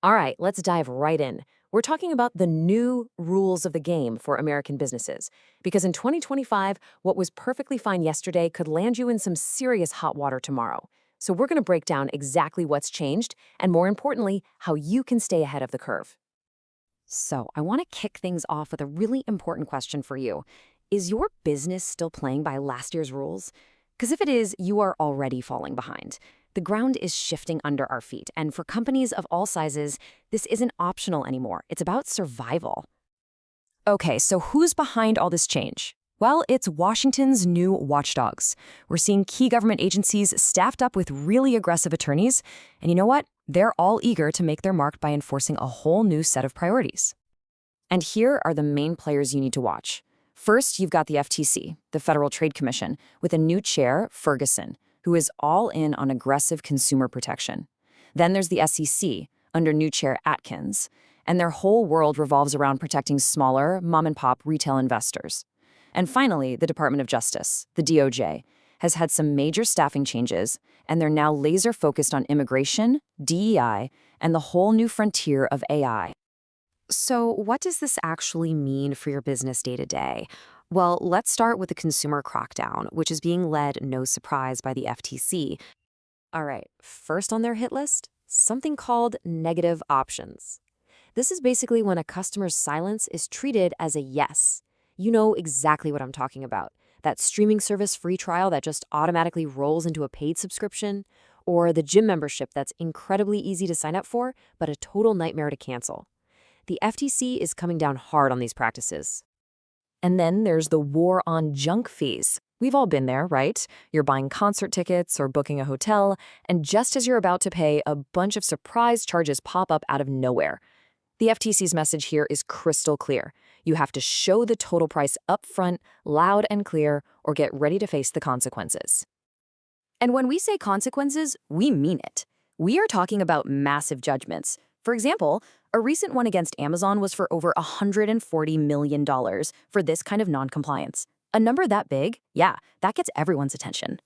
All right, let's dive right in. We're talking about the new rules of the game for American businesses. Because in 2025, what was perfectly fine yesterday could land you in some serious hot water tomorrow. So we're going to break down exactly what's changed and, more importantly, how you can stay ahead of the curve. So I want to kick things off with a really important question for you. Is your business still playing by last year's rules? Because if it is, you are already falling behind. The ground is shifting under our feet, and for companies of all sizes, this isn't optional anymore. It's about survival. Okay, so who's behind all this change? Well, it's Washington's new watchdogs. We're seeing key government agencies staffed up with really aggressive attorneys, and you know what? They're all eager to make their mark by enforcing a whole new set of priorities. And here are the main players you need to watch. First, you've got the FTC, the Federal Trade Commission, with a new chair, Ferguson, who is all in on aggressive consumer protection. Then there's the SEC, under new chair Atkins, and their whole world revolves around protecting smaller, mom-and-pop retail investors. And finally, the Department of Justice, the DOJ, has had some major staffing changes, and they're now laser-focused on immigration, DEI, and the whole new frontier of AI. So what does this actually mean for your business day-to-day? Well, let's start with the consumer crackdown, which is being led, no surprise, by the FTC. All right, first on their hit list, something called negative options. This is basically when a customer's silence is treated as a yes. You know exactly what I'm talking about. That streaming service free trial that just automatically rolls into a paid subscription, or the gym membership that's incredibly easy to sign up for, but a total nightmare to cancel. The FTC is coming down hard on these practices. And then there's the war on junk fees. We've all been there, right? You're buying concert tickets or booking a hotel, and just as you're about to pay, a bunch of surprise charges pop up out of nowhere. The FTC's message here is crystal clear. You have to show the total price up front, loud and clear, or get ready to face the consequences. And when we say consequences, we mean it. We are talking about massive judgments. For example, a recent one against Amazon was for over $140 million for this kind of non-compliance. A number that big, yeah, that gets everyone's attention.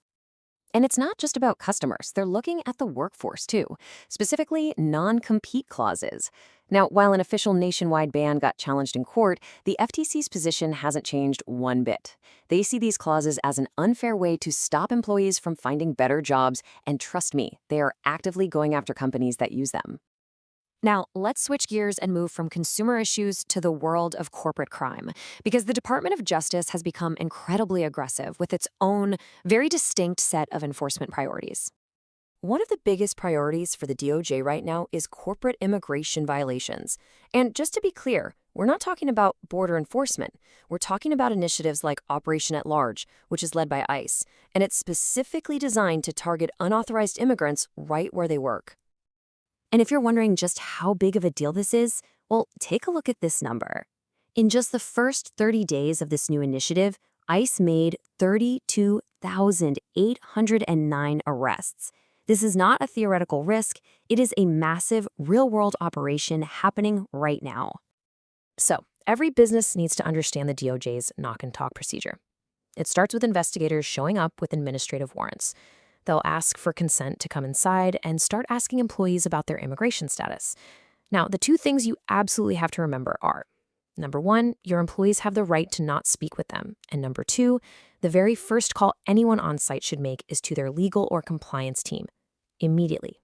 And it's not just about customers. They're looking at the workforce, too, specifically non-compete clauses. Now, while an official nationwide ban got challenged in court, the FTC's position hasn't changed one bit. They see these clauses as an unfair way to stop employees from finding better jobs, and trust me, they are actively going after companies that use them. Now, let's switch gears and move from consumer issues to the world of corporate crime, because the Department of Justice has become incredibly aggressive with its own, very distinct set of enforcement priorities. One of the biggest priorities for the DOJ right now is corporate immigration violations. And just to be clear, we're not talking about border enforcement. We're talking about initiatives like Operation at Large, which is led by ICE, and it's specifically designed to target unauthorized immigrants right where they work. And if you're wondering just how big of a deal this is, well, take a look at this number. In just the first 30 days of this new initiative, ICE made 32,809 arrests. This is not a theoretical risk. It is a massive, real-world operation happening right now. So, every business needs to understand the DOJ's knock-and-talk procedure. It starts with investigators showing up with administrative warrants. They'll ask for consent to come inside and start asking employees about their immigration status. Now, the two things you absolutely have to remember are, number one, your employees have the right to not speak with them. And number two, the very first call anyone on site should make is to their legal or compliance team, immediately.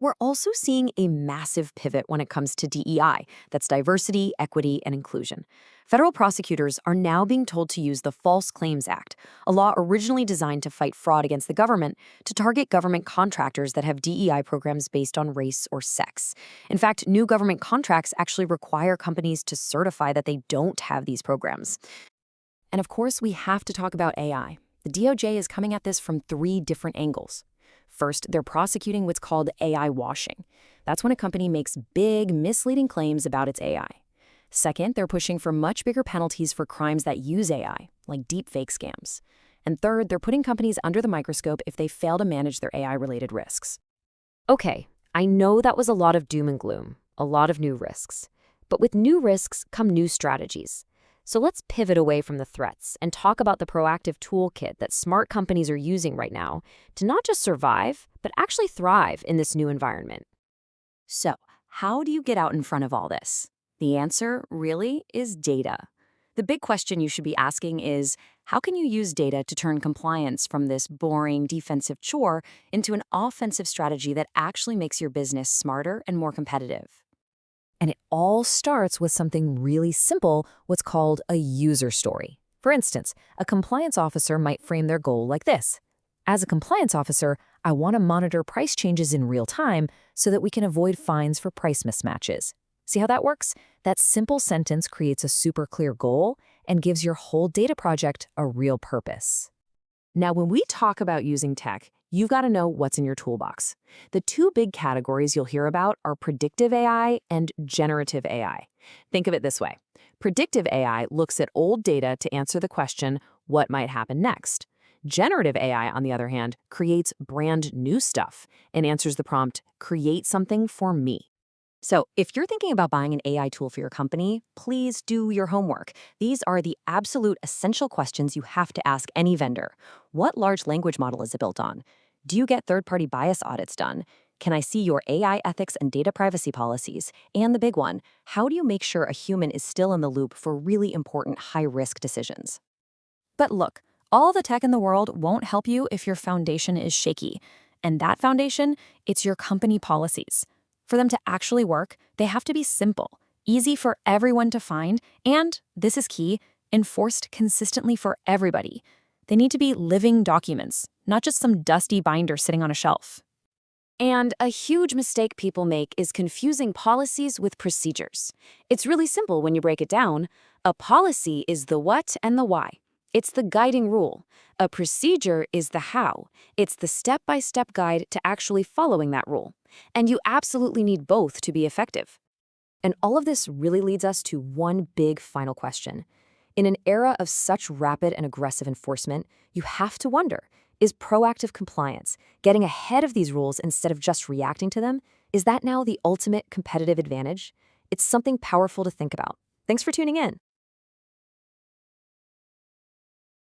We're also seeing a massive pivot when it comes to DEI, that's diversity, equity, and inclusion. Federal prosecutors are now being told to use the False Claims Act, a law originally designed to fight fraud against the government, to target government contractors that have DEI programs based on race or sex. In fact, new government contracts actually require companies to certify that they don't have these programs. And of course, we have to talk about AI. The DOJ is coming at this from 3 different angles. First, they're prosecuting what's called AI washing. That's when a company makes big, misleading claims about its AI. Second, they're pushing for much bigger penalties for crimes that use AI, like deepfake scams. And third, they're putting companies under the microscope if they fail to manage their AI-related risks. Okay, I know that was a lot of doom and gloom, a lot of new risks. But with new risks come new strategies. So let's pivot away from the threats and talk about the proactive toolkit that smart companies are using right now to not just survive, but actually thrive in this new environment. So, how do you get out in front of all this? The answer, really, is data. The big question you should be asking is, how can you use data to turn compliance from this boring defensive chore into an offensive strategy that actually makes your business smarter and more competitive? And it all starts with something really simple, what's called a user story. For instance, a compliance officer might frame their goal like this. As a compliance officer, I want to monitor price changes in real time so that we can avoid fines for price mismatches. See how that works? That simple sentence creates a super clear goal and gives your whole data project a real purpose. Now, when we talk about using tech, you've got to know what's in your toolbox. The two big categories you'll hear about are predictive AI and generative AI. Think of it this way. Predictive AI looks at old data to answer the question, what might happen next? Generative AI, on the other hand, creates brand new stuff and answers the prompt, create something for me. So, if you're thinking about buying an AI tool for your company, please do your homework. These are the absolute essential questions you have to ask any vendor. What large language model is it built on? Do you get third-party bias audits done? Can I see your AI ethics and data privacy policies? And the big one, how do you make sure a human is still in the loop for really important high-risk decisions? But look, all the tech in the world won't help you if your foundation is shaky. And that foundation, it's your company policies. For them to actually work, they have to be simple, easy for everyone to find, and, this is key, enforced consistently for everybody. They need to be living documents, not just some dusty binder sitting on a shelf. And a huge mistake people make is confusing policies with procedures. It's really simple when you break it down. A policy is the what and the why. It's the guiding rule. A procedure is the how. It's the step-by-step guide to actually following that rule. And you absolutely need both to be effective. And all of this really leads us to one big final question. In an era of such rapid and aggressive enforcement, you have to wonder, is proactive compliance, getting ahead of these rules instead of just reacting to them, is that now the ultimate competitive advantage? It's something powerful to think about. Thanks for tuning in.